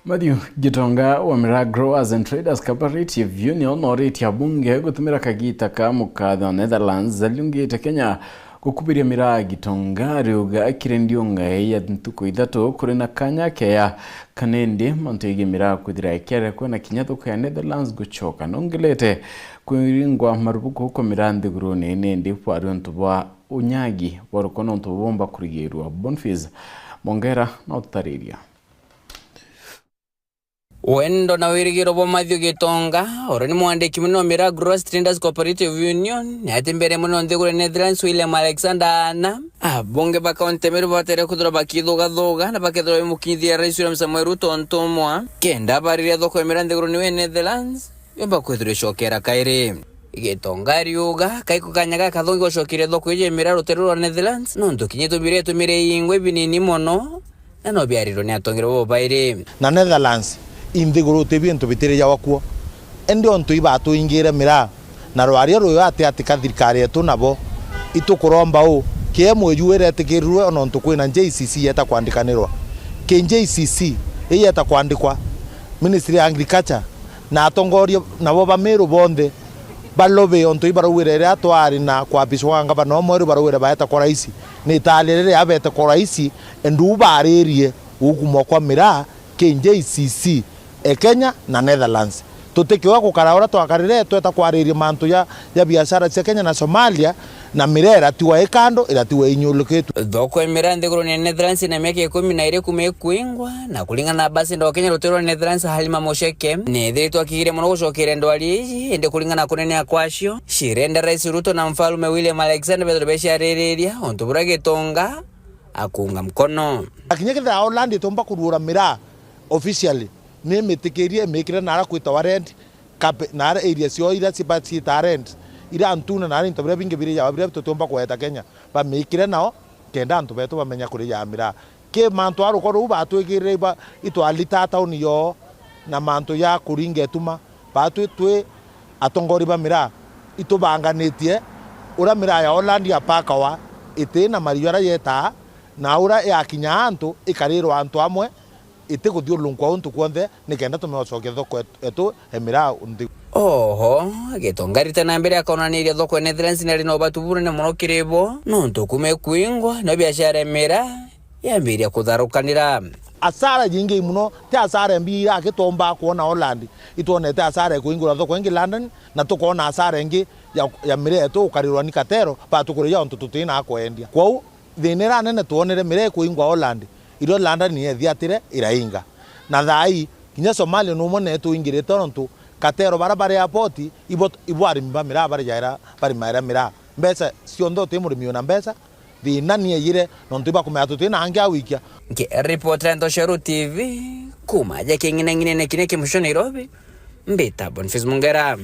Matthew Gitonga wa Miraa Growers and Traders Cooperative Union oreti ya bunge gutumira kagita ka mukatho Netherlands zaliungite Kenya gukubiria Miraa Gitonga riuga akirendio ngai ya ntuko ithatu kuri na kanya keya kanendi mantu igi Miraa kuthira ikere kwena kinyathuko ya Netherlands guchoka nongelete kuiringwa marubuku huko Miraa nthiguru nendi pwaru ntubwa unyagi warukono ntubomba kurigirwa Bonfils Mongera na utariria Wendo na wirigiro bo Matthew Gitonga oro ni mwandiki muno Miraa Growers and Traders Cooperative Union natimbere muno nthiguru Netherlands William Alexander Ana abunge bakaontemeri batere kuthura bakithugathuga na bakethura imukithia Rais William Samoei Ruto ntumwa kenda bariria thoko ya Miraa nthiguru ni Netherlands yomba kwithura shokera kairi Gitonga riuga kaiko kanyaga kathongi goshokire thoko ije Miraa ruterwa Netherlands no ntukinyito tumire ingwe binini mono na no biariro ni atongire bo baire na Netherlands inthiguru tibintu bitire wakuo ende ontu ibatu ingire Miraa na rwaria ruyo ati kathirikari etu nabo itukuromba u kiemwe yuere atikirwe onontu kwina JCC yeta kwandikanirwa ke JCC yeta kwandikwa Ministry of Agriculture na atongorio nabo bamiru bonde balobe ontu ibaruwire atwari na kwa biswanga bano mweru baruwire baeta kwa raisi ni talere abeta kwa raisi endu barerie ugumo kwa Miraa ke JCC Kenya na Netherlands tutekiwa kukaraura twakarire tweta kwariria mantu ya biashara cia Kenya na Somalia na Miraa tiwa ekando iratiwa inyuluketu thoko ya Miraa nthiguru ni Netherlands na miaka 12 kumekuingwa na kulingana na basi ndo Kenya ruterwa Netherlands Halima Mosheke nethitwa akigire muno gucokera ndwari iji ende kulingana kunene kwacio shirenda Rais Ruto na mfalume William Alexander bedobeshaririria ontu bura Gitonga akunga mkono akinyeketha Holland tomba kurura Miraa officially ni metikirie mekira nara kwita warrant nara area cio ira cibati tarent ira antuna nara intobire binge bire ya bire tutomba kweta Kenya ba mekira nao kenda antu betu bamenya kuri ya Miraa ke mantu arukoro batwigire ba itwali town yo na mantu ya kuringe tuma batu twe atongori ba Miraa itubanganitie ura Miraa ya Holland ya pakawa itena mariora yeta na ura ya kinya antu ikarirwa antu amwe ite guthio lunkwa untu kwonde nikenda tumeocoke thoko etu Miraa undi oho Gitonga ritana mbere akonaniria thoko Netherlands na rino batubure ne muno kirebo no ntukume kuingwa na biashara Miraa yambiria kutharukanira asara jingi muno te asara mbi akitomba kuona Holland itonete asara kuingura thoko ingi London na tukona asara ingi ya Miraa etu ukarirwa ni katero patukuria ontu tutina akwendia kwau thinira nene tuonere Miraa kuingwa Holland iro London ni ethiatire irainga na thai kinya Somalia no mone tu ingire toronto katero barabara airport ibwari mba Miraa bari jaira bari maira Miraa mbesa siondo temuri na mbesa di nani yire nontu ba kumatu tena angia wikia ke reporter ndo Sharu TV kuma je kingine ngine ne kineke msho Nairobi mbeta Bonfils Mongera.